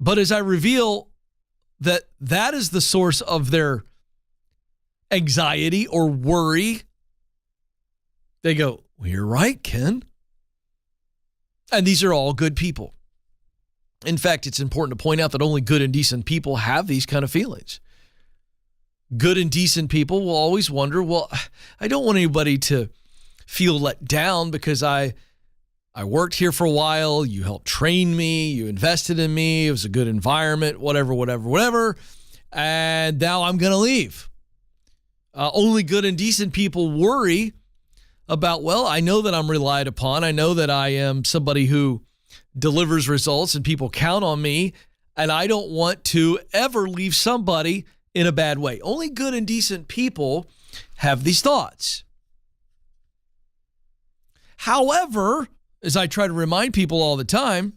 But as I reveal that is the source of their anxiety or worry, they go, well, you're right, Ken. And these are all good people. In fact, it's important to point out that only good and decent people have these kind of feelings. Good and decent people will always wonder, well, I don't want anybody to feel let down because I worked here for a while. You helped train me. You invested in me. It was a good environment, whatever. And now I'm going to leave. Only good and decent people worry about, well, I know that I'm relied upon. I know that I am somebody who delivers results and people count on me. And I don't want to ever leave somebody in a bad way. Only good and decent people have these thoughts. However, as I try to remind people all the time,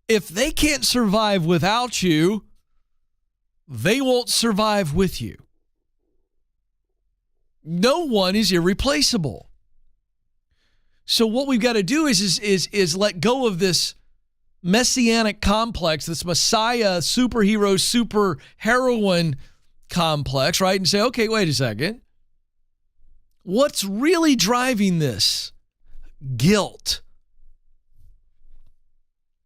if they can't survive without you, they won't survive with you. No one is irreplaceable. So what we've got to do is let go of this messianic complex, this Messiah, superhero, super heroine complex, right? And say, okay, wait a second. What's really driving this? Guilt.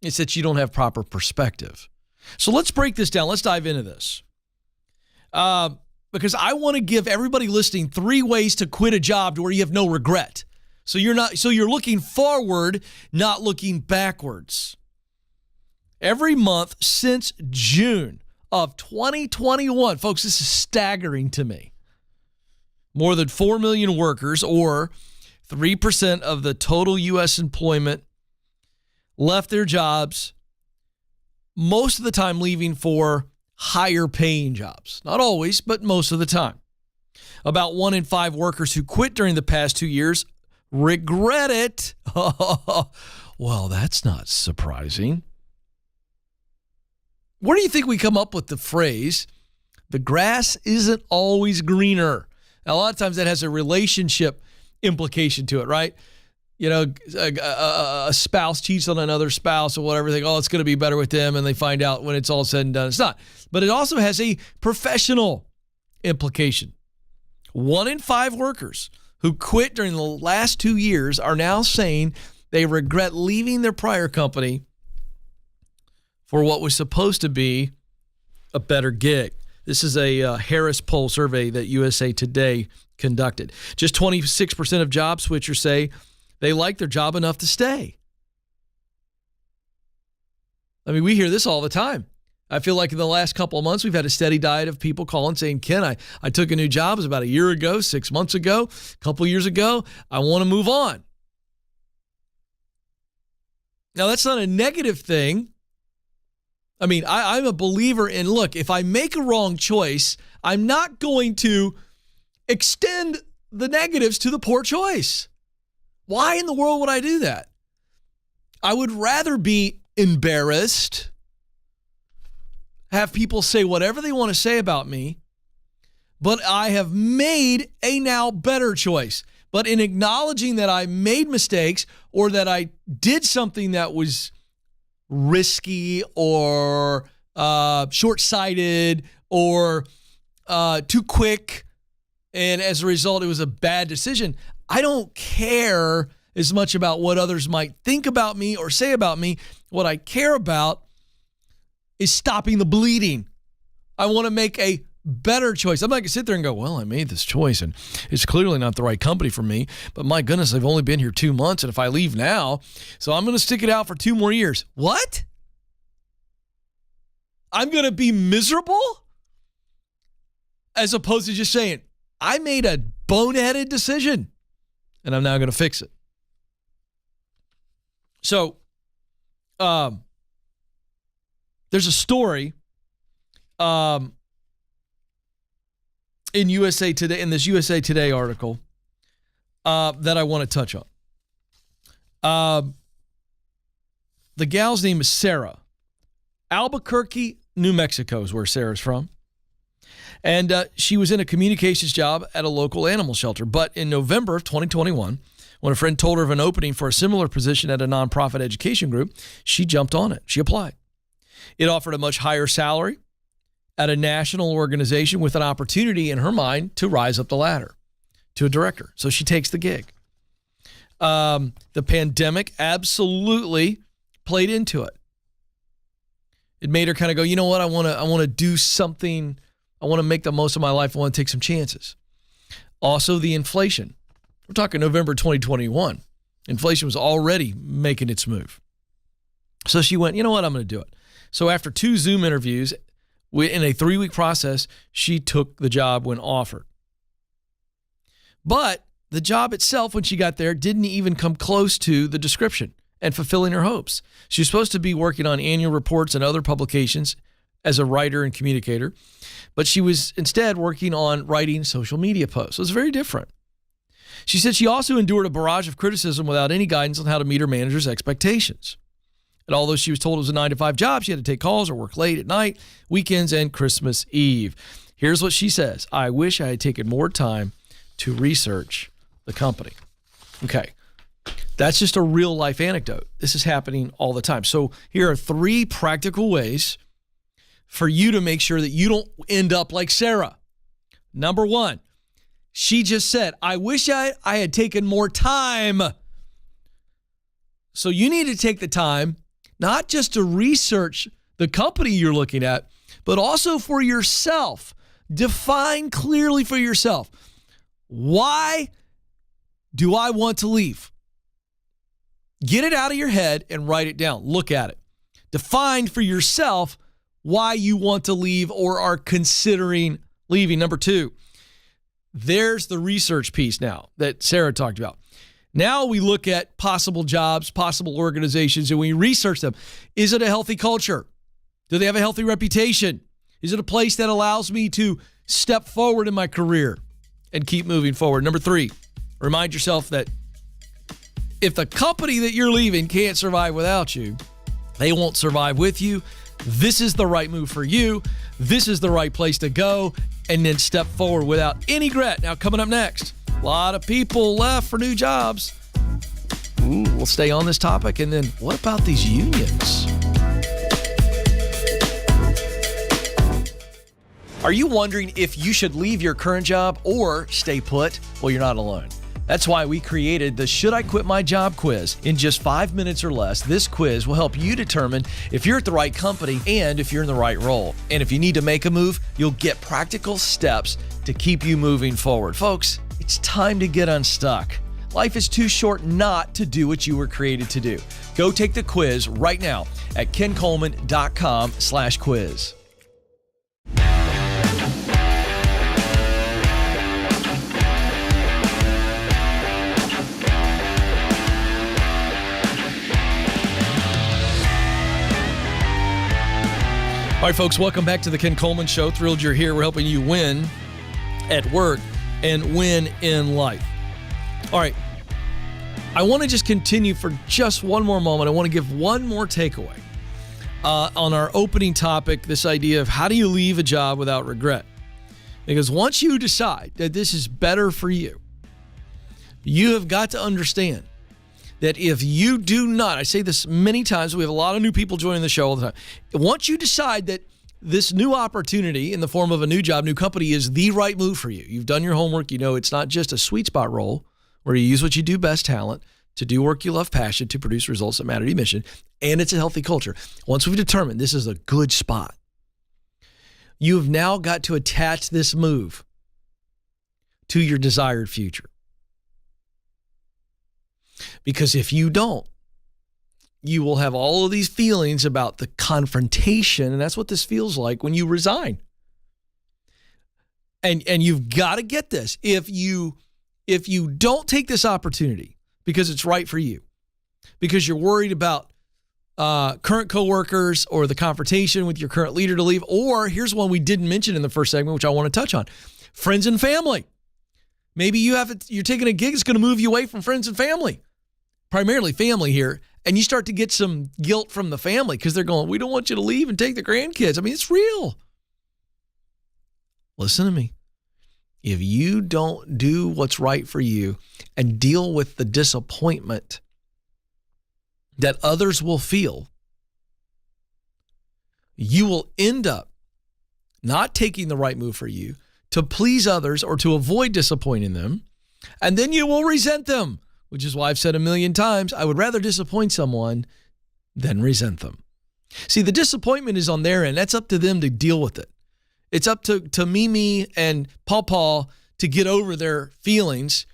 It's that you don't have proper perspective. So let's break this down. Let's dive into this. Because I want to give everybody listening 3 ways to quit a job to where you have no regret. So you're looking forward, not looking backwards. Every month since June of 2021, folks, this is staggering to me. More than 4 million workers, or 3% of the total U.S. employment, left their jobs, most of the time leaving for higher paying jobs. Not always, but most of the time. About 1 in 5 workers who quit during the past 2 years regret it. Well, that's not surprising. Where do you think we come up with the phrase, the grass isn't always greener? Now, a lot of times that has a relationship implication to it, right? You know, a spouse cheats on another spouse or whatever. They think, oh, it's going to be better with them. And they find out when it's all said and done, it's not. But it also has a professional implication. 1 in 5 workers who quit during the last 2 years are now saying they regret leaving their prior company for what was supposed to be a better gig. This is a Harris poll survey that USA Today conducted. Just 26% of job switchers say they like their job enough to stay. I mean, we hear this all the time. I feel like in the last couple of months, we've had a steady diet of people calling saying, Ken, I took a new job. It was about a year ago, 6 months ago, a couple years ago. I want to move on. Now, that's not a negative thing. I mean, I'm a believer in, look, if I make a wrong choice, I'm not going to extend the negatives to the poor choice. Why in the world would I do that? I would rather be embarrassed, have people say whatever they want to say about me, but I have made a now better choice. But in acknowledging that I made mistakes or that I did something that was risky or short-sighted or too quick, and as a result, it was a bad decision, I don't care as much about what others might think about me or say about me. What I care about is stopping the bleeding. I want to make a better choice. I'm not going to sit there and go, well, I made this choice and it's clearly not the right company for me, but my goodness, I've only been here 2 months and if I leave now, so I'm going to stick it out for 2 more years. What? I'm going to be miserable? As opposed to just saying, I made a boneheaded decision and I'm now going to fix it. So, there's a story in USA Today, in this USA Today article, that I want to touch on. The gal's name is Sarah. Albuquerque, New Mexico is where Sarah's from. And she was in a communications job at a local animal shelter. But in November of 2021, When a friend told her of an opening for a similar position at a nonprofit education group, she jumped on it. She applied. It offered a much higher salary at a national organization with an opportunity in her mind to rise up the ladder to a director. So she takes the gig. The pandemic absolutely played into it. It made her kind of go, you know what? I want to do something. I want to make the most of my life. I want to take some chances. Also, the inflation. We're talking November 2021. Inflation was already making its move. So she went, you know what? I'm going to do it. So after 2 Zoom interviews in a 3-week process, she took the job when offered. But the job itself, when she got there, didn't even come close to the description and fulfilling her hopes. She was supposed to be working on annual reports and other publications as a writer and communicator, but she was instead working on writing social media posts. It was very different. She said she also endured a barrage of criticism without any guidance on how to meet her manager's expectations. And although she was told it was a 9-to-5 job, she had to take calls or work late at night, weekends, and Christmas Eve. Here's what she says. I wish I had taken more time to research the company. Okay. That's just a real life anecdote. This is happening all the time. So here are 3 practical ways for you to make sure that you don't end up like Sarah. Number 1, she just said, I wish I had taken more time. So you need to take the time, not just to research the company you're looking at, but also for yourself. Define clearly for yourself. Why do I want to leave? Get it out of your head and write it down. Look at it. Define for yourself why you want to leave or are considering leaving. Number 2, there's the research piece now that Sarah talked about. Now we look at possible jobs, possible organizations, and we research them. Is it a healthy culture? Do they have a healthy reputation? Is it a place that allows me to step forward in my career and keep moving forward? Number 3, remind yourself that if the company that you're leaving can't survive without you, they won't survive with you. This is the right move for you. This is the right place to go, and then step forward without any regret. Now, coming up next, a lot of people left for new jobs. We'll stay on this topic. And then what about these unions? Are you wondering if you should leave your current job or stay put? Well, you're not alone. That's why we created the Should I Quit My Job quiz. In just 5 minutes or less, this quiz will help you determine if you're at the right company and if you're in the right role. And if you need to make a move, you'll get practical steps to keep you moving forward. Folks, it's time to get unstuck. Life is too short not to do what you were created to do. Go take the quiz right now at kencoleman.com/quiz. All right, folks, welcome back to the Ken Coleman Show. Thrilled you're here. We're helping you win at work and win in life. All right, I want to just continue for just one more moment. I want to give one more takeaway on our opening topic, this idea of how do you leave a job without regret? Because once you decide that this is better for you, you have got to understand that if you do not, I say this many times, we have a lot of new people joining the show all the time. Once you decide that this new opportunity in the form of a new job, new company is the right move for you, you've done your homework, you know it's not just a sweet spot role where you use what you do best, talent, to do work you love, passion, to produce results that matter to your mission, and it's a healthy culture. Once we've determined this is a good spot, you have now got to attach this move to your desired future. Because if you don't, you will have all of these feelings about the confrontation, and that's what this feels like when you resign. And you've got to get this. If you don't take this opportunity because it's right for you, because you're worried about current coworkers or the confrontation with your current leader to leave, or here's one we didn't mention in the first segment, which I want to touch on, friends and family. Maybe you're taking a gig that's going to move you away from friends and family. Primarily family here, and you start to get some guilt from the family because they're going, we don't want you to leave and take the grandkids. I mean, it's real. Listen to me. if you don't do what's right for you and deal with the disappointment that others will feel, you will end up not taking the right move for you to please others or to avoid disappointing them. And then you will resent them, which is why I've said a million times, I would rather disappoint someone than resent them. See, the disappointment is on their end. That's up to them to deal with it. It's up to Mimi and Paw to get over their feelings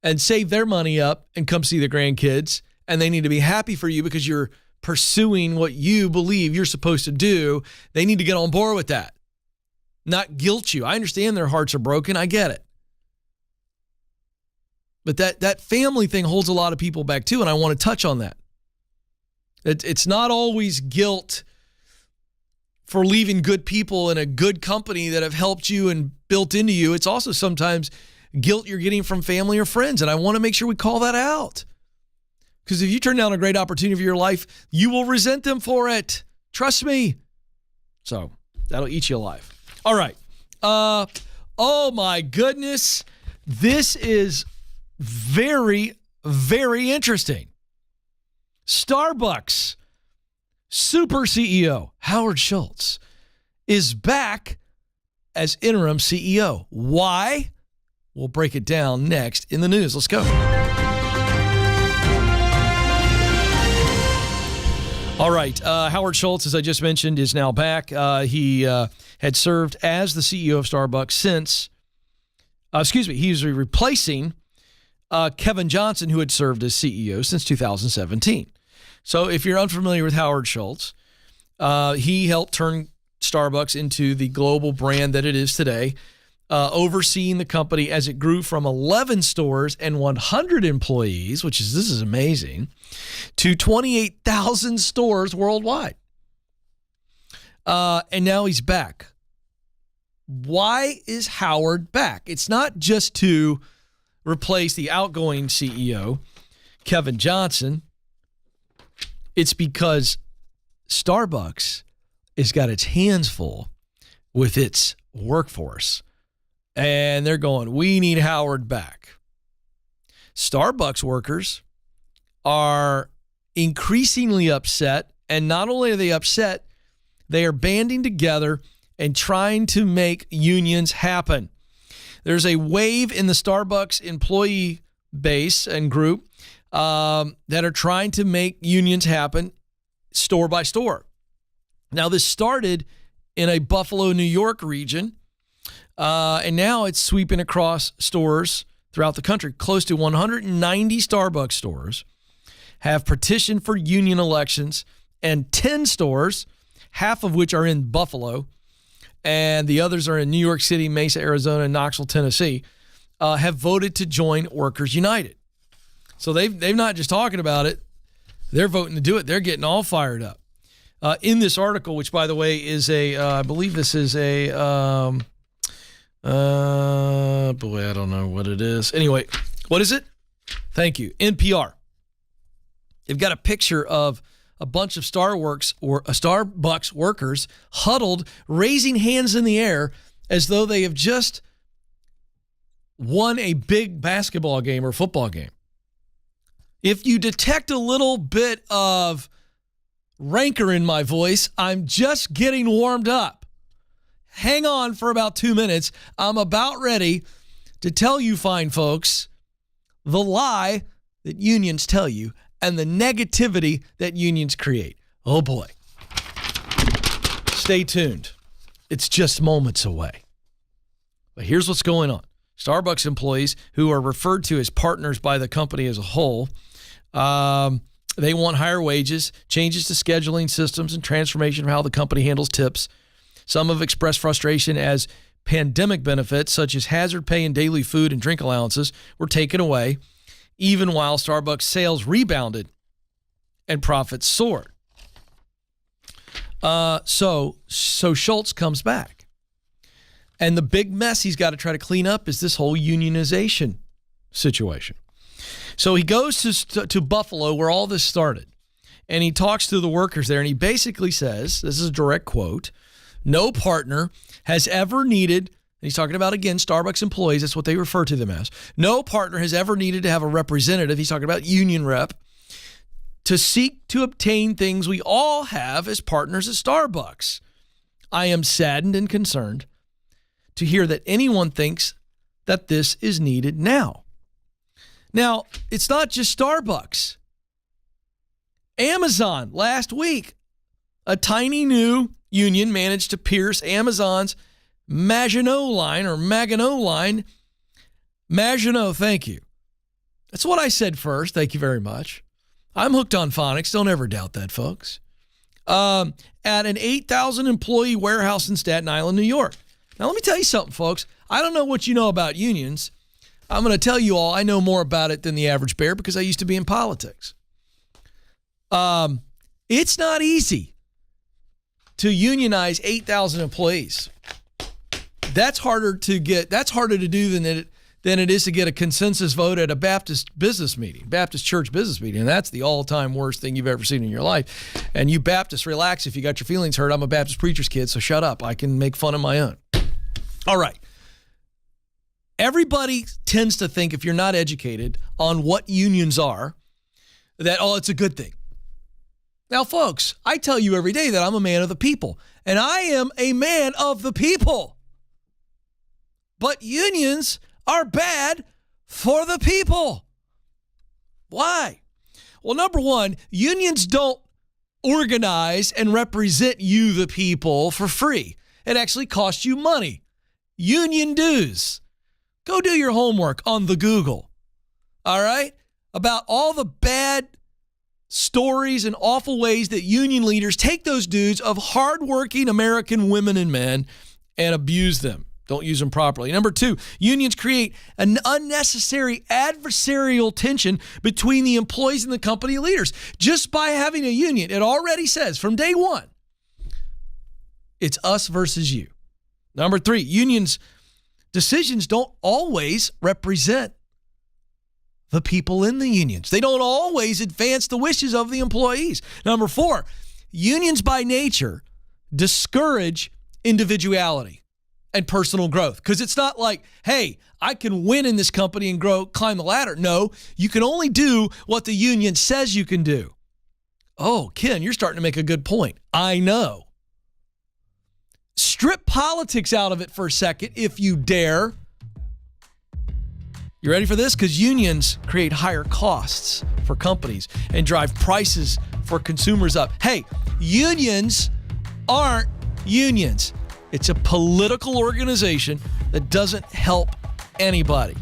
and save their money up and come see the grandkids. And they need to be happy for you because you're pursuing what you believe you're supposed to do. They need to get on board with that, not guilt you. I understand their hearts are broken. I get it. But that family thing holds a lot of people back too, and I want to touch on that. It's not always guilt for leaving good people in a good company that have helped you and built into you. It's also sometimes guilt you're getting from family or friends, and I want to make sure we call that out. Because if you turn down a great opportunity for your life, you will resent them for it. Trust me. So that'll eat you alive. All right. Oh my goodness. This is very, very interesting. Starbucks super CEO Howard Schultz is back as interim CEO. Why? We'll break it down next in the news. Let's go. All right. Howard Schultz, as I just mentioned, is now back. He had served as the CEO of Starbucks since, he's replacing Kevin Johnson, who had served as CEO since 2017. So if you're unfamiliar with Howard Schultz, he helped turn Starbucks into the global brand that it is today, overseeing the company as it grew from 11 stores and 100 employees, this is amazing, to 28,000 stores worldwide. And now he's back. Why is Howard back? It's not just to replace the outgoing CEO, Kevin Johnson. It's because Starbucks has got its hands full with its workforce. And they're going, we need Howard back. Starbucks workers are increasingly upset. And not only are they upset, they are banding together and trying to make unions happen. There's a wave in the Starbucks employee base and group that are trying to make unions happen store by store. Now, this started in a Buffalo, New York region, and now it's sweeping across stores throughout the country. Close to 190 Starbucks stores have petitioned for union elections, and 10 stores, half of which are in Buffalo, and the others are in New York City, Mesa, Arizona, and Knoxville, Tennessee, have voted to join Workers United. So they've not just talking about it, they're voting to do it. They're getting all fired up. In this article, which, by the way, is I believe this is I don't know what it is. Anyway, what is it? Thank you. NPR. They've got a picture of a bunch of Starbucks workers huddled, raising hands in the air as though they have just won a big basketball game or football game. If you detect a little bit of rancor in my voice, I'm just getting warmed up. Hang on for about 2 minutes. I'm about ready to tell you fine folks the lie that unions tell you and the negativity that unions create. Oh boy. Stay tuned. It's just moments away. But here's what's going on. Starbucks employees, who are referred to as partners by the company as a whole, they want higher wages, changes to scheduling systems, and transformation of how the company handles tips. Some have expressed frustration as pandemic benefits, such as hazard pay and daily food and drink allowances, were taken away, even while Starbucks sales rebounded and profits soared. So Schultz comes back. And the big mess he's got to try to clean up is this whole unionization situation. So he goes to Buffalo, where all this started, and he talks to the workers there, and he basically says, this is a direct quote, "No partner has ever needed he's talking about, again, Starbucks employees. That's what they refer to them as. No partner has ever needed to have a representative. He's talking about union rep to seek to obtain things we all have as partners at Starbucks. I am saddened and concerned to hear that anyone thinks that this is needed now. Now, it's not just Starbucks. Amazon last week, a tiny new union managed to pierce Amazon's Maginot line. Maginot, thank you. That's what I said first. Thank you very much. I'm hooked on phonics. Don't ever doubt that, folks. At an 8,000 employee warehouse in Staten Island, New York. Now, let me tell you something, folks. I don't know what you know about unions. I'm going to tell you all I know more about it than the average bear because I used to be in politics. It's not easy to unionize 8,000 employees. That's harder to do than it is to get a consensus vote at a Baptist church business meeting. And that's the all-time worst thing you've ever seen in your life. And you Baptists, relax if you got your feelings hurt. I'm a Baptist preacher's kid, so shut up. I can make fun of my own. All right. Everybody tends to think, if you're not educated on what unions are, that, it's a good thing. Now, folks, I tell you every day that I'm a man of the people, and I am a man of the people. But unions are bad for the people. Why? Well, number one, unions don't organize and represent you, the people, for free. It actually costs you money. Union dues. Go do your homework on the Google, all right, about all the bad stories and awful ways that union leaders take those dudes of hardworking American women and men and abuse them. Don't use them properly. Number two, unions create an unnecessary adversarial tension between the employees and the company leaders. Just by having a union, it already says from day one, it's us versus you. Number three, unions' decisions don't always represent the people in the unions. They don't always advance the wishes of the employees. Number four, unions by nature discourage individuality and personal growth, because it's not like, hey, I can win in this company and climb the ladder. No, you can only do what the union says you can do. Oh, Ken, you're starting to make a good point. I know. Strip politics out of it for a second, if you dare. You ready for this? Because unions create higher costs for companies and drive prices for consumers up. Hey, unions aren't unions. It's a political organization that doesn't help anybody.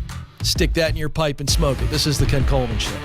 Stick that in your pipe and smoke it. This is the Ken Coleman Show.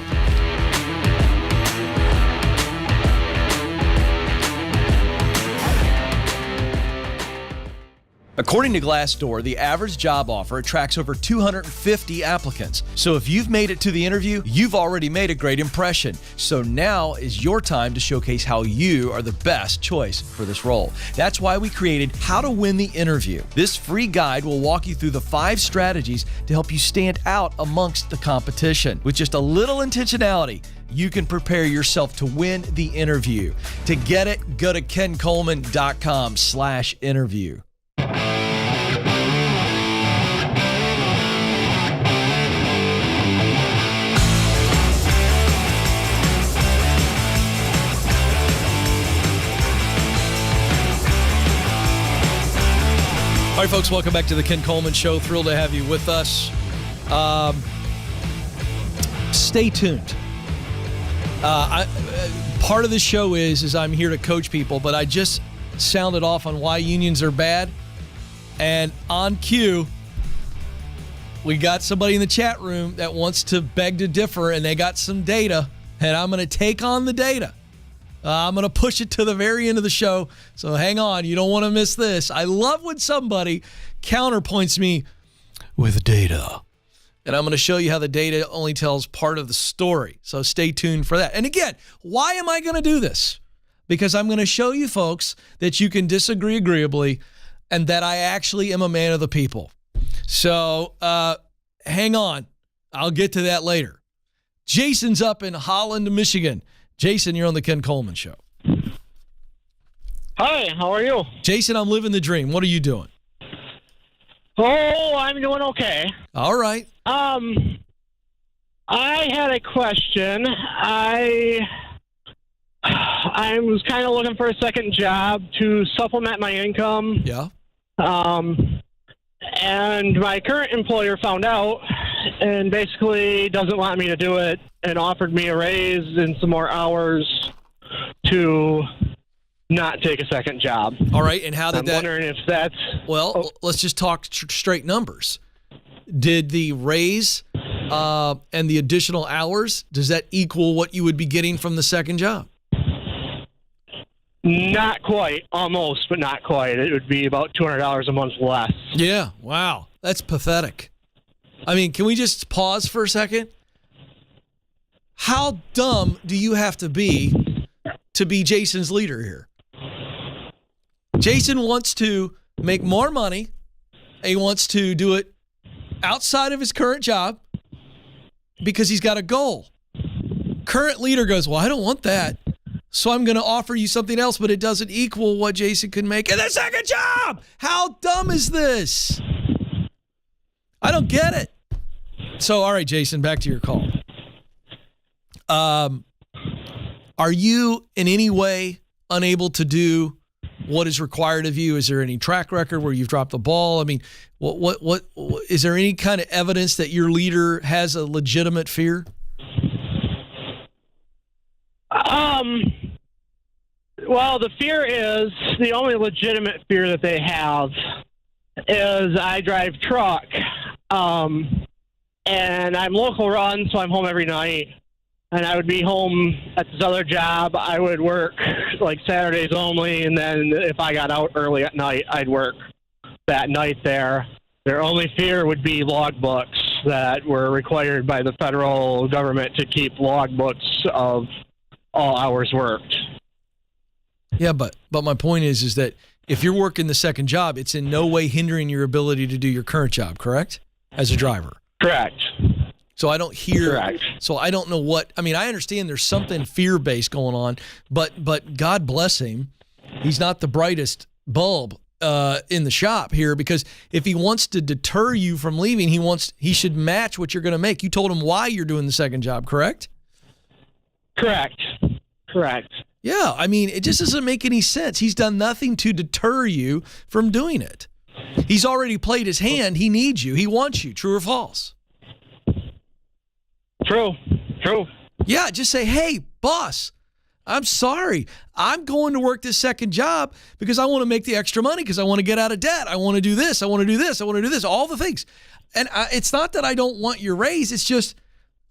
According to Glassdoor, the average job offer attracts over 250 applicants. So if you've made it to the interview, you've already made a great impression. So now is your time to showcase how you are the best choice for this role. That's why we created How to Win the Interview. This free guide will walk you through the 5 strategies to help you stand out amongst the competition. With just a little intentionality, you can prepare yourself to win the interview. To get it, go to kencoleman.com/interview. All right, folks, welcome back to the Ken Coleman Show. Thrilled to have you with us. Stay tuned. Part of the show is I'm here to coach people, but I just sounded off on why unions are bad. And on cue, we got somebody in the chat room that wants to beg to differ, and they got some data, and I'm going to take on the data. I'm going to push it to the very end of the show, so hang on. You don't want to miss this. I love when somebody counterpoints me with data. And I'm going to show you how the data only tells part of the story. So stay tuned for that. And again, why am I going to do this? Because I'm going to show you folks that you can disagree agreeably and that I actually am a man of the people. So hang on. I'll get to that later. Jason's up in Holland, Michigan. Jason, you're on the Ken Coleman Show. Hi, how are you? Jason, I'm living the dream. What are you doing? Oh, I'm doing okay. All right. I had a question. I was kind of looking for a second job to supplement my income. Yeah. And my current employer found out and basically doesn't want me to do it and offered me a raise and some more hours to not take a second job. All right, and how did I'm that... wondering if that's... Well, let's just talk straight numbers. Did the raise and the additional hours, does that equal what you would be getting from the second job? Not quite. Almost, but not quite. It would be about $200 a month less. Yeah, wow. That's pathetic. I mean, can we just pause for a second? How dumb do you have to be Jason's leader here? Jason wants to make more money. He wants to do it outside of his current job because he's got a goal. Current leader goes, well, I don't want that, so I'm going to offer you something else, but it doesn't equal what Jason could make in the second job. How dumb is this? I don't get it. So, all right, Jason, back to your call. Are you in any way unable to do what is required of you? Is there any track record where you've dropped the ball? I mean, what is there any kind of evidence that your leader has a legitimate fear? Well, the fear is, the only legitimate fear that they have is I drive truck, and I'm local run, so I'm home every night. And I would be home at this other job. I would work like Saturdays only, and then if I got out early at night, I'd work that night there. Their only fear would be logbooks that were required by the federal government to keep logbooks of all hours worked. Yeah, but my point is that if you're working the second job, it's in no way hindering your ability to do your current job, correct? As a driver. Correct. So I don't hear. Correct. So I don't know what. I mean, I understand there's something fear-based going on, but God bless him, he's not the brightest bulb in the shop here, because if he wants to deter you from leaving, he should match what you're going to make. You told him why you're doing the second job, correct? Correct. Yeah, I mean, it just doesn't make any sense. He's done nothing to deter you from doing it. He's already played his hand. He needs you. He wants you. True or false? True. Yeah, just say, hey, boss, I'm sorry. I'm going to work this second job because I want to make the extra money, because I want to get out of debt. I want to do this. I want to do this. I want to do this. All the things. And it's not that I don't want your raise. It's just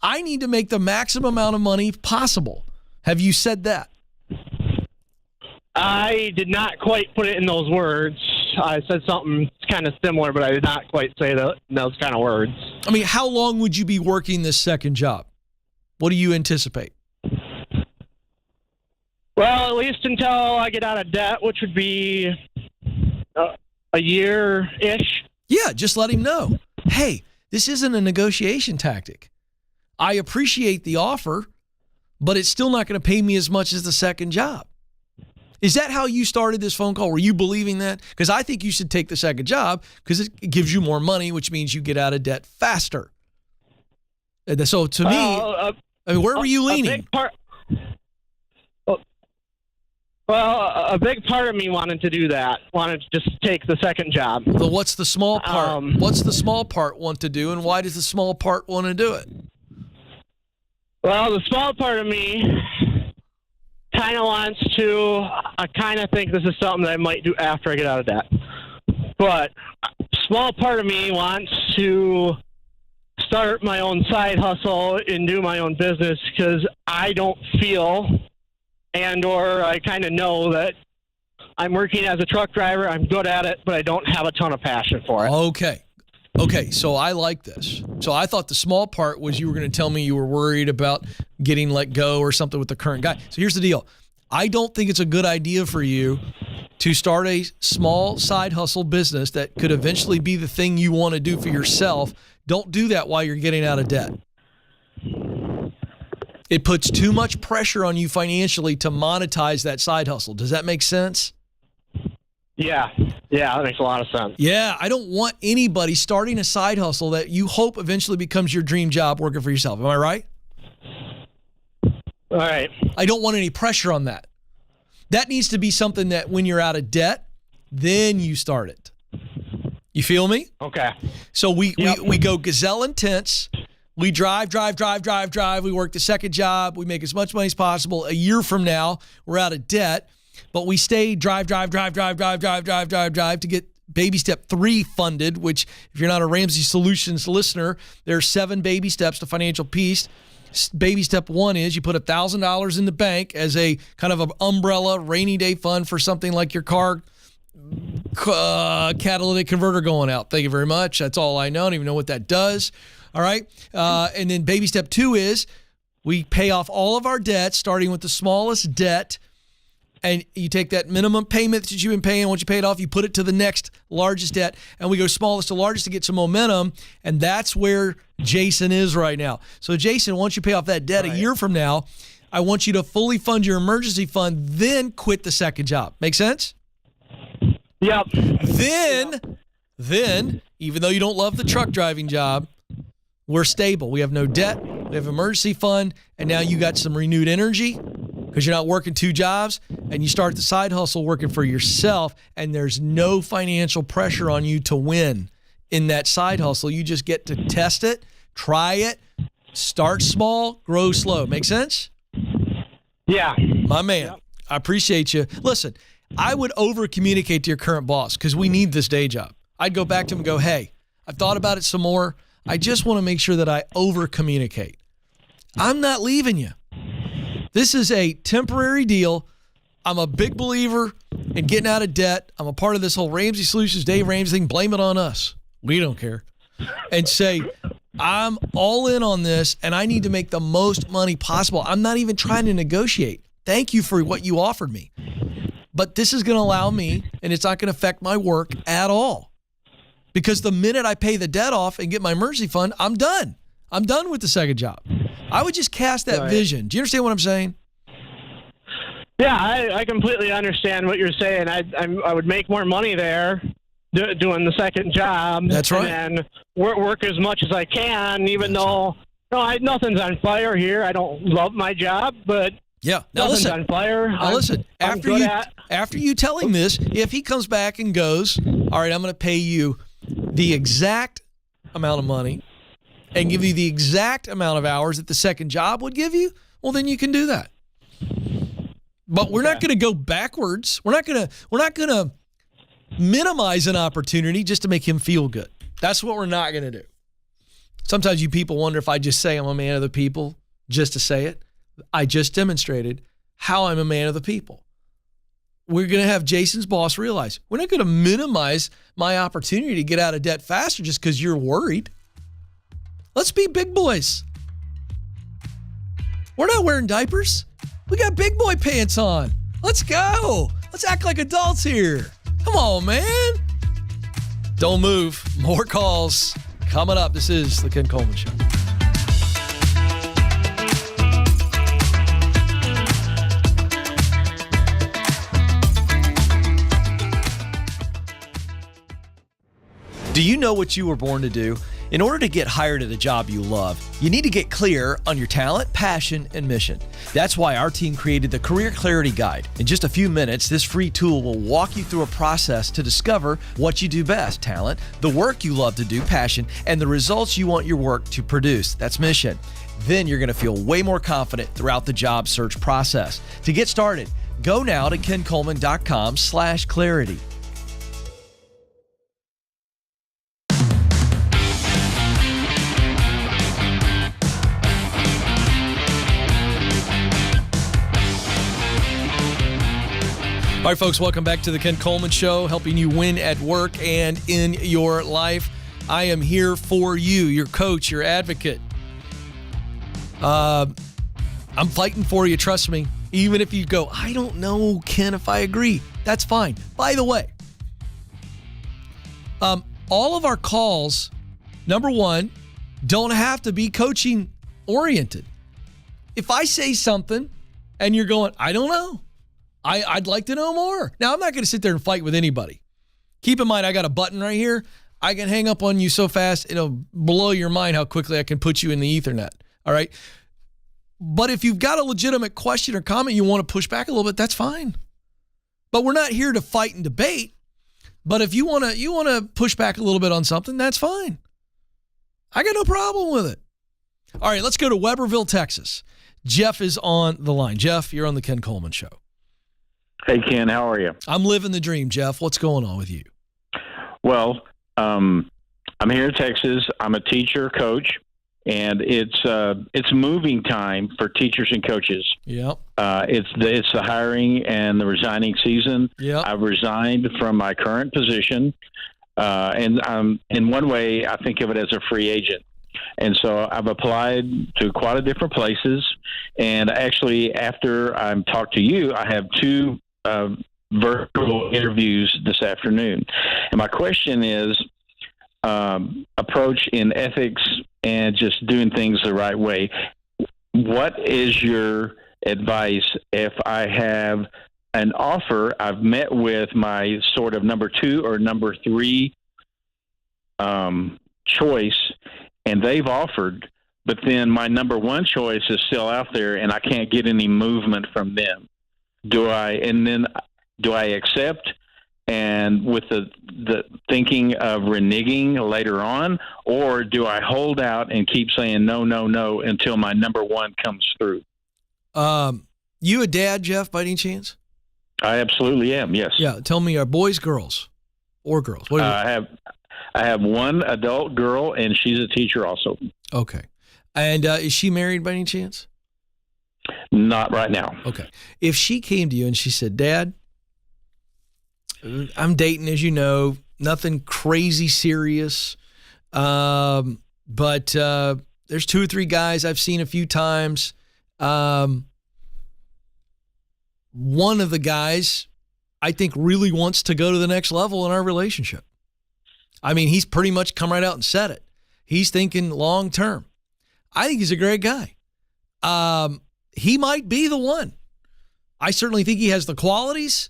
I need to make the maximum amount of money possible. Have you said that? I did not quite put it in those words. I said something kind of similar, but I did not quite say those kind of words. I mean, how long would you be working this second job? What do you anticipate? Well, at least until I get out of debt, which would be a year-ish. Yeah, just let him know. Hey, this isn't a negotiation tactic. I appreciate the offer, but it's still not going to pay me as much as the second job. Is that how you started this phone call? Were you believing that? Because I think you should take the second job because it gives you more money, which means you get out of debt faster. And so to me, I mean, where were you leaning? A big part of me wanted to do that, wanted to just take the second job. So what's the small part? What's the small part want to do, and why does the small part want to do it? Well, the small part of me kind of wants to, I kind of think this is something that I might do after I get out of debt. But a small part of me wants to start my own side hustle and do my own business, because I don't feel or I kind of know that I'm working as a truck driver. I'm good at it, but I don't have a ton of passion for it. Okay, so I like this. So I thought the small part was you were going to tell me you were worried about getting let go or something with the current guy. So here's the deal. I don't think it's a good idea for you to start a small side hustle business that could eventually be the thing you want to do for yourself. Don't do that while you're getting out of debt. It puts too much pressure on you financially to monetize that side hustle. Does that make sense? Yeah, that makes a lot of sense. Yeah, I don't want anybody starting a side hustle that you hope eventually becomes your dream job working for yourself. Am I right? All right. I don't want any pressure on that. That needs to be something that when you're out of debt, then you start it. You feel me? Okay. So we go gazelle intense. We drive. We work the second job. We make as much money as possible. A year from now, we're out of debt, but we stay drive to get baby step 3 funded, which if you're not a Ramsey Solutions listener, there are 7 baby steps to financial peace. Baby step 1 is you put $1,000 in the bank as a kind of an umbrella rainy day fund for something like your car catalytic converter going out. Thank you very much. That's all I know. I don't even know what that does. All right. And then baby step 2 is we pay off all of our debts, starting with the smallest debt. And you take that minimum payment that you've been paying. Once you pay it off, you put it to the next largest debt. And we go smallest to largest to get some momentum. And that's where Jason is right now. So, Jason, once you pay off that debt a year from now, I want you to fully fund your emergency fund, then quit the second job. Make sense? Yep. Then, even though you don't love the truck driving job, we're stable. We have no debt. We have emergency fund. And now you got some renewed energy because you're not working 2 jobs, and you start the side hustle working for yourself, and there's no financial pressure on you to win in that side hustle. You just get to test it, try it, start small, grow slow. Make sense? Yeah. My man, yep. I appreciate you. Listen, I would over-communicate to your current boss because we need this day job. I'd go back to him and go, hey, I've thought about it some more. I just want to make sure that I over-communicate. I'm not leaving you. This is a temporary deal. I'm a big believer in getting out of debt. I'm a part of this whole Ramsey Solutions, Dave Ramsey thing. Blame it on us. We don't care. And say, I'm all in on this, and I need to make the most money possible. I'm not even trying to negotiate. Thank you for what you offered me. But this is going to allow me, and it's not going to affect my work at all. Because the minute I pay the debt off and get my emergency fund, I'm done. I'm done with the second job. I would just cast that vision. Do you understand what I'm saying? Yeah, I completely understand what you're saying. I would make more money there doing the second job. That's right. And work as much as I can, even though nothing's on fire here. I don't love my job, but yeah. Now nothing's listen. on fire. Now listen. After you tell him this, if he comes back and goes, all right, I'm going to pay you the exact amount of money and give you the exact amount of hours that the second job would give you, well, then you can do that. But we're not going to go backwards. We're not going to minimize an opportunity just to make him feel good. That's what we're not going to do. Sometimes you people wonder if I just say I'm a man of the people just to say it. I just demonstrated how I'm a man of the people. We're going to have Jason's boss realize we're not going to minimize my opportunity to get out of debt faster just because you're worried. Let's be big boys. We're not wearing diapers. We got big boy pants on. Let's go. Let's act like adults here. Come on, man. Don't move. More calls coming up. This is the Ken Coleman Show. Do you know what you were born to do? In order to get hired at a job you love, you need to get clear on your talent, passion, and mission. That's why our team created the Career Clarity Guide. In just a few minutes, this free tool will walk you through a process to discover what you do best, talent, the work you love to do, passion, and the results you want your work to produce. That's mission. Then you're going to feel way more confident throughout the job search process. To get started, go now to kencoleman.com/clarity. All right, folks, welcome back to the Ken Coleman Show, helping you win at work and in your life. I am here for you, your coach, your advocate. I'm fighting for you, trust me. Even if you go, I don't know, Ken, if I agree. That's fine. By the way, all of our calls, number one, don't have to be coaching oriented. If I say something and you're going, I don't know, I'd like to know more. Now, I'm not going to sit there and fight with anybody. Keep in mind, I got a button right here. I can hang up on you so fast, it'll blow your mind how quickly I can put you in the Ethernet. All right? But if you've got a legitimate question or comment you want to push back a little bit, that's fine. But we're not here to fight and debate. But if you want to push back a little bit on something, that's fine. I got no problem with it. All right, let's go to Weberville, Texas. Jeff is on the line. Jeff, you're on the Ken Coleman Show. Hey, Ken, how are you? I'm living the dream, Jeff. What's going on with you? Well, I'm here in Texas. I'm a teacher, coach, and it's moving time for teachers and coaches. Yep. It's the hiring and the resigning season. Yep. I've resigned from my current position, and in one way, I think of it as a free agent. And so I've applied to quite a different places. And actually, after I talked to you, I have two virtual interviews this afternoon. And my question is, approach in ethics and just doing things the right way. What is your advice if I have an offer? I've met with my sort of number 2 or number 3 choice, and they've offered, but then my number 1 choice is still out there and I can't get any movement from them. Do I accept and with the thinking of reneging later on, or do I hold out and keep saying no until my number 1 comes through? You a dad, Jeff, by any chance? I absolutely am, yes. Yeah, tell me, are boys, girls, or girls? What I have one adult girl, and she's a teacher also. Okay. And is she married by any chance? Not right now. Okay. If she came to you and she said, Dad, I'm dating, as you know, nothing crazy serious, but there's 2 or 3 guys I've seen a few times. One of the guys I think really wants to go to the next level in our relationship. I mean, he's pretty much come right out and said it. He's thinking long term. I think he's a great guy. He might be the one. I certainly think he has the qualities.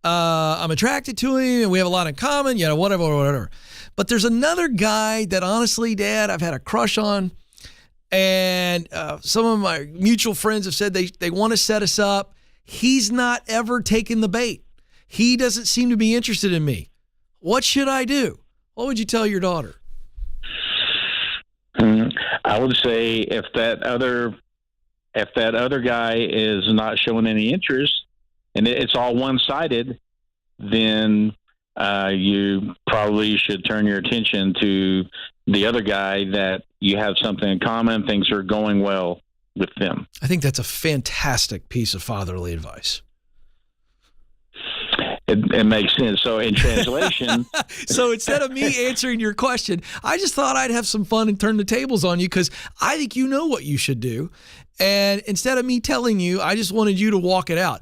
I'm attracted to him, and we have a lot in common, whatever. But there's another guy that, honestly, Dad, I've had a crush on, and some of my mutual friends have said they want to set us up. He's not ever taken the bait. He doesn't seem to be interested in me. What should I do? What would you tell your daughter? I would say if that other guy is not showing any interest and it's all one-sided, then you probably should turn your attention to the other guy that you have something in common, things are going well with them. I think that's a fantastic piece of fatherly advice. It makes sense. So in translation... So instead of me answering your question, I just thought I'd have some fun and turn the tables on you because I think you know what you should do. And instead of me telling you, I just wanted you to walk it out.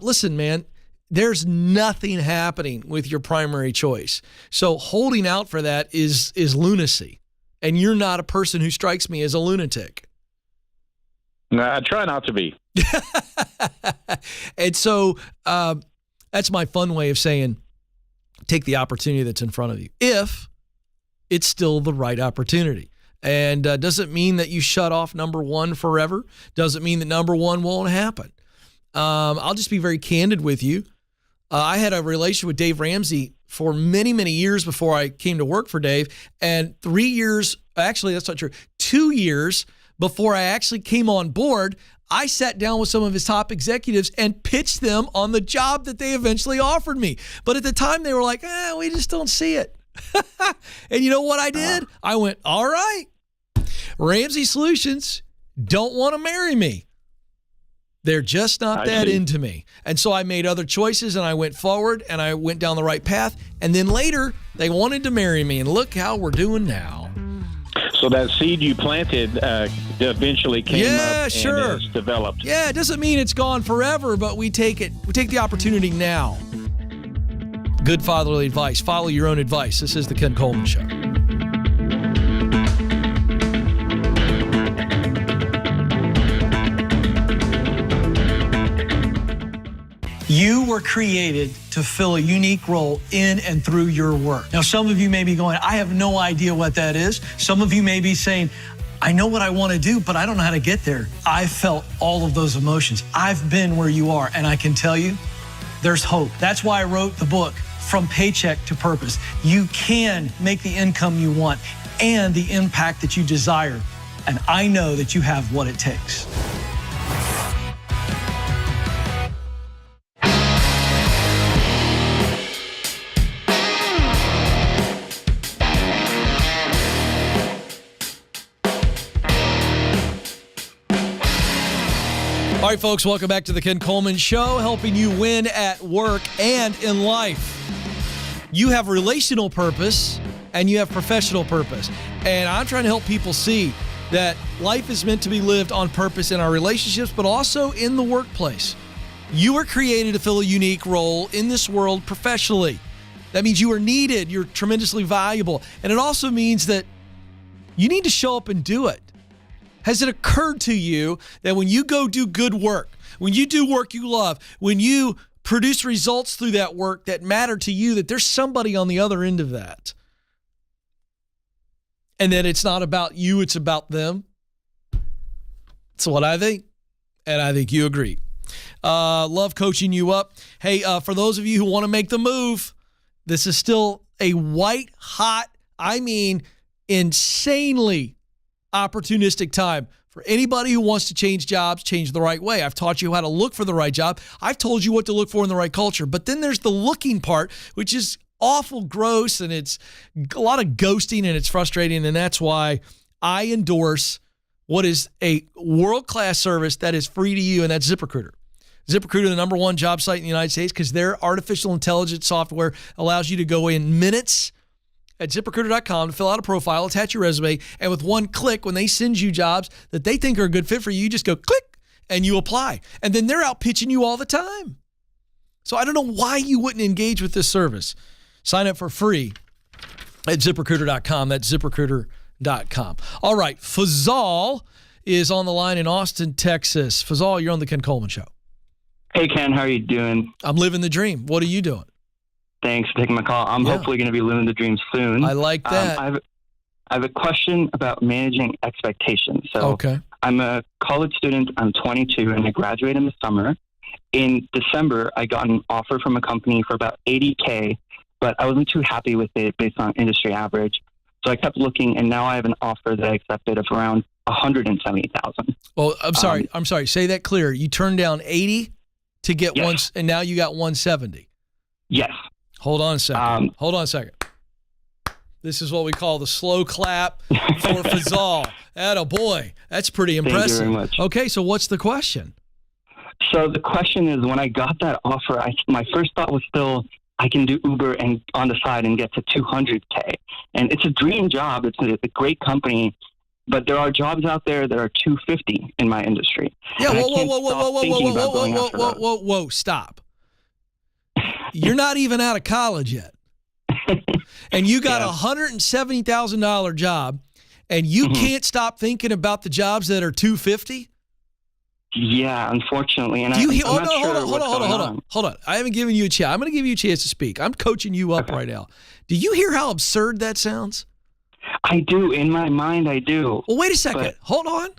Listen, man, there's nothing happening with your primary choice. So holding out for that is lunacy. And you're not a person who strikes me as a lunatic. No, I try not to be. And so... that's my fun way of saying take the opportunity that's in front of you, if it's still the right opportunity. And doesn't mean that you shut off number 1 forever. Doesn't mean that number 1 won't happen. I'll just be very candid with you. I had a relationship with Dave Ramsey for many, many years before I came to work for Dave. And 3 years, actually, that's not true, 2 years before I actually came on board, I sat down with some of his top executives and pitched them on the job that they eventually offered me. But at the time, they were like, we just don't see it. And you know what I did? I went, all right, Ramsey Solutions don't want to marry me. They're just not that into me. And so I made other choices, and I went forward, and I went down the right path. And then later, they wanted to marry me, and look how we're doing now. So that seed you planted eventually came up and has developed. Yeah, it doesn't mean it's gone forever, but we take it. We take the opportunity now. Good fatherly advice. Follow your own advice. This is the Ken Coleman Show. You were created to fill a unique role in and through your work. Now, some of you may be going, I have no idea what that is. Some of you may be saying, I know what I want to do, but I don't know how to get there. I've felt all of those emotions. I've been where you are, and I can tell you, there's hope. That's why I wrote the book, From Paycheck to Purpose. You can make the income you want and the impact that you desire. And I know that you have what it takes. All right, folks, welcome back to the Ken Coleman Show, helping you win at work and in life. You have relational purpose and you have professional purpose. And I'm trying to help people see that life is meant to be lived on purpose in our relationships, but also in the workplace. You were created to fill a unique role in this world professionally. That means you are needed. You're tremendously valuable. And it also means that you need to show up and do it. Has it occurred to you that when you go do good work, when you do work you love, when you produce results through that work that matter to you, that there's somebody on the other end of that? And that it's not about you, it's about them? That's what I think. And I think you agree. Love coaching you up. Hey, for those of you who want to make the move, this is still a white hot, I mean, insanely opportunistic time for anybody who wants to change jobs, change the right way. I've taught you how to look for the right job. I've told you what to look for in the right culture. But then there's the looking part, which is awful gross, and it's a lot of ghosting, and it's frustrating. And that's why I endorse what is a world-class service that is free to you, and that's ZipRecruiter. ZipRecruiter, the number one job site in the United States, because their artificial intelligence software allows you to go in minutes at ZipRecruiter.com to fill out a profile, attach your resume, and with one click, when they send you jobs that they think are a good fit for you, you just go click and you apply. And then they're out pitching you all the time. So I don't know why you wouldn't engage with this service. Sign up for free at ZipRecruiter.com. That's ZipRecruiter.com. All right, Fazal is on the line in Austin, Texas. Fazal, you're on the Ken Coleman Show. Hey, Ken, how are you doing? I'm living the dream. What are you doing? Thanks for taking my call. I'm hopefully going to be living the dream soon. I like that. I have a question about managing expectations. So okay. I'm a college student. I'm 22, and I graduate in the summer. In December, I got an offer from a company for about $80K, but I wasn't too happy with it based on industry average. So I kept looking, and now I have an offer that I accepted of around $170,000. Well, I'm sorry. Say that clear. You turned down 80 to get yes. one, and now you got 170. Yes. Hold on a second. This is what we call the slow clap for Fazal. Attaboy. That's pretty impressive. Thank you very much. Okay, so what's the question? So the question is, when I got that offer, my first thought was still, I can do Uber and on the side and get to $200K. And it's a dream job. It's a great company. But there are jobs out there that are $250 in my industry. Yeah, whoa, stop. You're not even out of college yet. And you got a $170,000 job, and you can't stop thinking about the jobs that are $250? Yeah, unfortunately. And hold on. I haven't given you a chance. I'm going to give you a chance to speak. I'm coaching you up right now. Do you hear how absurd that sounds? I do. In my mind, I do. Well, wait a second. Hold on.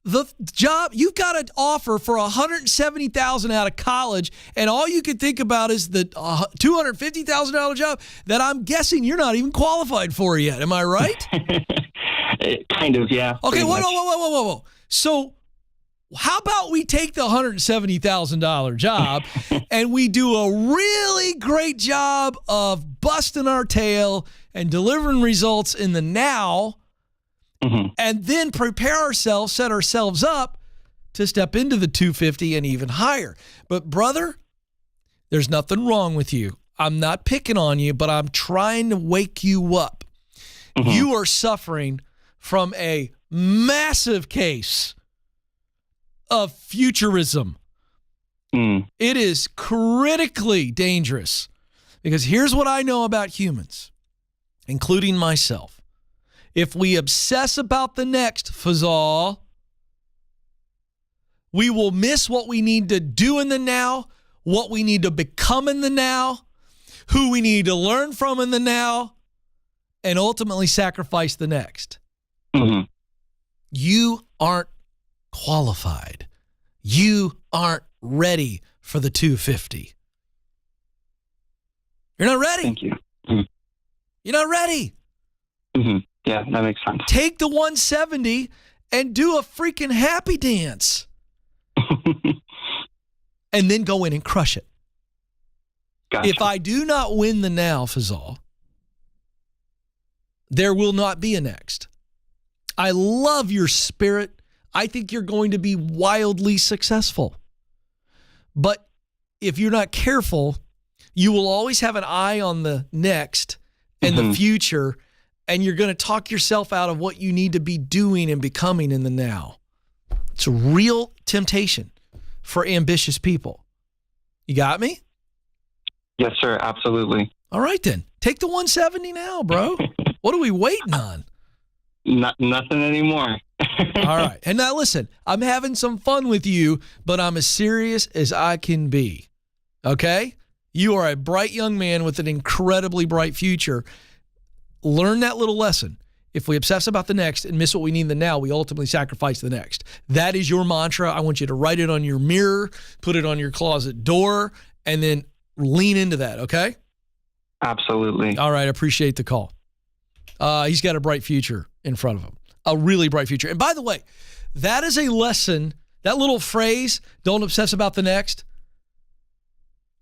The job, you've got an offer for $170,000 out of college, and all you can think about is the $250,000 job that I'm guessing you're not even qualified for yet. Am I right? Kind of, yeah. Okay, whoa. So how about we take the $170,000 job and we do a really great job of busting our tail and delivering results in the now, and then prepare ourselves, set ourselves up to step into the 250 and even higher. But brother, there's nothing wrong with you. I'm not picking on you, but I'm trying to wake you up. You are suffering from a massive case of futurism. It is critically dangerous, because here's what I know about humans, including myself. If we obsess about the next, Fazal, We will miss what we need to do in the now, what we need to become in the now, who we need to learn from in the now, and ultimately sacrifice the next. Mm-hmm. You aren't qualified. You aren't ready for the 250. You're not ready. Thank you. Mm-hmm. You're not ready. Mm-hmm. Yeah, that makes sense. Take the 170 and do a freaking happy dance. And then go in and crush it. Gotcha. If I do not win the now, Fazal, there will not be a next. I love your spirit. I think you're going to be wildly successful. But if you're not careful, you will always have an eye on the next and the future, and you're going to talk yourself out of what you need to be doing and becoming in the now. It's a real temptation for ambitious people. You got me? Yes, sir. Absolutely. All right, then. Take the 170 now, bro. What are we waiting on? Nothing anymore. All right. And now listen, I'm having some fun with you, but I'm as serious as I can be. Okay? You are a bright young man with an incredibly bright future. Learn that little lesson. If we obsess about the next and miss what we need in the now, we ultimately sacrifice the next. That is your mantra. I want you to write it on your mirror, put it on your closet door, and then lean into that, okay? Absolutely. All right, I appreciate the call. He's got a bright future in front of him, a really bright future. And by the way, that is a lesson, that little phrase, don't obsess about the next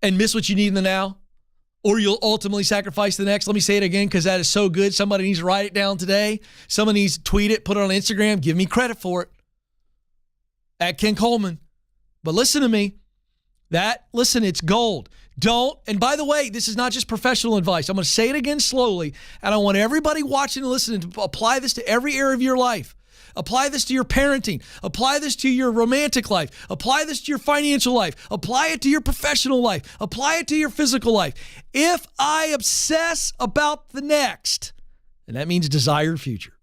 and miss what you need in the now, or you'll ultimately sacrifice the next. Let me say it again because that is so good. Somebody needs to write it down today. Someone needs to tweet it, put it on Instagram. Give me credit for it. At Ken Coleman. But listen to me. Listen, it's gold. Don't, and by the way, this is not just professional advice. I'm going to say it again slowly, and I want everybody watching and listening to apply this to every area of your life. Apply this to your parenting. Apply this to your romantic life. Apply this to your financial life. Apply it to your professional life. Apply it to your physical life. If I obsess about the next, and that means desired future.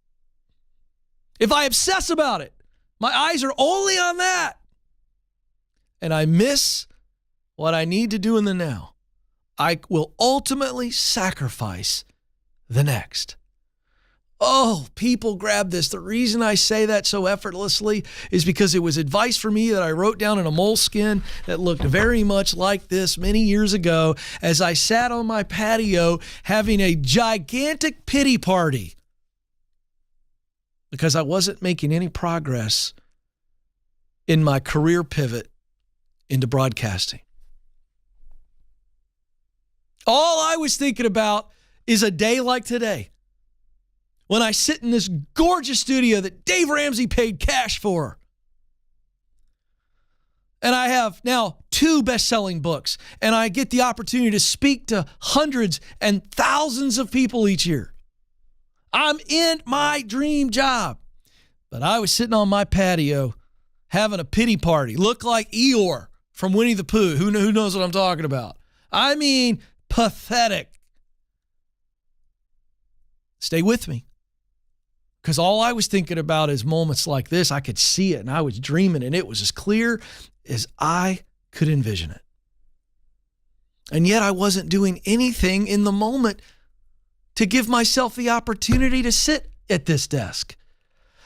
If I obsess about it, my eyes are only on that, and I miss what I need to do in the now, I will ultimately sacrifice the next. Oh, people grab this. The reason I say that so effortlessly is because it was advice for me that I wrote down in a moleskin that looked very much like this many years ago as I sat on my patio having a gigantic pity party because I wasn't making any progress in my career pivot into broadcasting. All I was thinking about is a day like today, when I sit in this gorgeous studio that Dave Ramsey paid cash for. And I have now 2 best-selling books, and I get the opportunity to speak to hundreds and thousands of people each year. I'm in my dream job. But I was sitting on my patio having a pity party. Look like Eeyore from Winnie the Pooh. Who knows what I'm talking about? I mean, pathetic. Stay with me. Because all I was thinking about is moments like this. I could see it and I was dreaming and it was as clear as I could envision it. And yet I wasn't doing anything in the moment to give myself the opportunity to sit at this desk.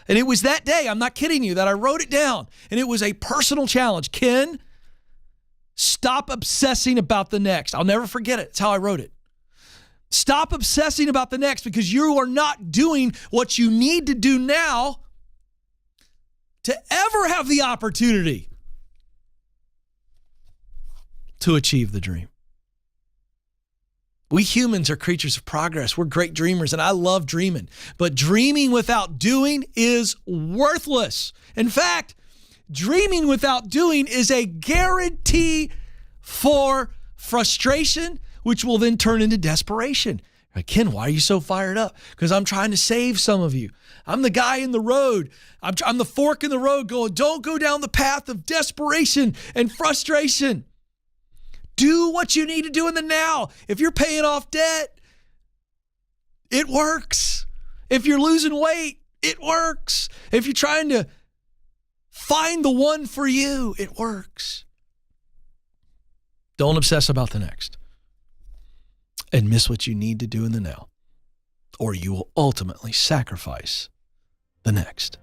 And it was that day, I'm not kidding you, that I wrote it down. And it was a personal challenge. Ken, stop obsessing about the next. I'll never forget it. It's how I wrote it. Stop obsessing about the next because you are not doing what you need to do now to ever have the opportunity to achieve the dream. We humans are creatures of progress. We're great dreamers, and I love dreaming. But dreaming without doing is worthless. In fact, dreaming without doing is a guarantee for frustration, which will then turn into desperation. Like, Ken, why are you so fired up? Because I'm trying to save some of you. I'm the guy in the road. I'm the fork in the road going, don't go down the path of desperation and frustration. Do what you need to do in the now. If you're paying off debt, it works. If you're losing weight, it works. If you're trying to Find the one for you. It works. Don't obsess about the next. And miss what you need to do in the now, or you will ultimately sacrifice the next.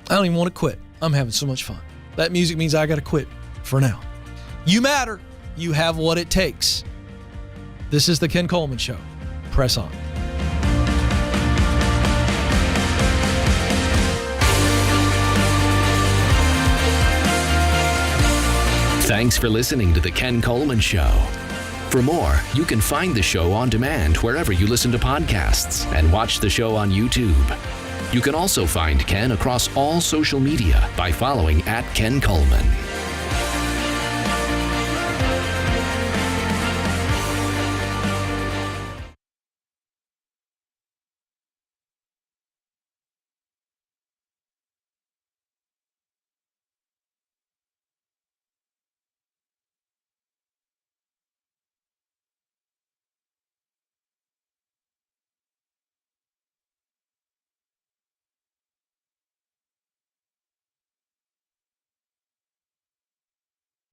I don't even want to quit. I'm having so much fun. That music means I got to quit for now. You matter. You have what it takes. This is the Ken Coleman Show. Press on. Thanks for listening to the Ken Coleman Show. For more, you can find the show on demand wherever you listen to podcasts and watch the show on YouTube. You can also find Ken across all social media by following @Ken Coleman.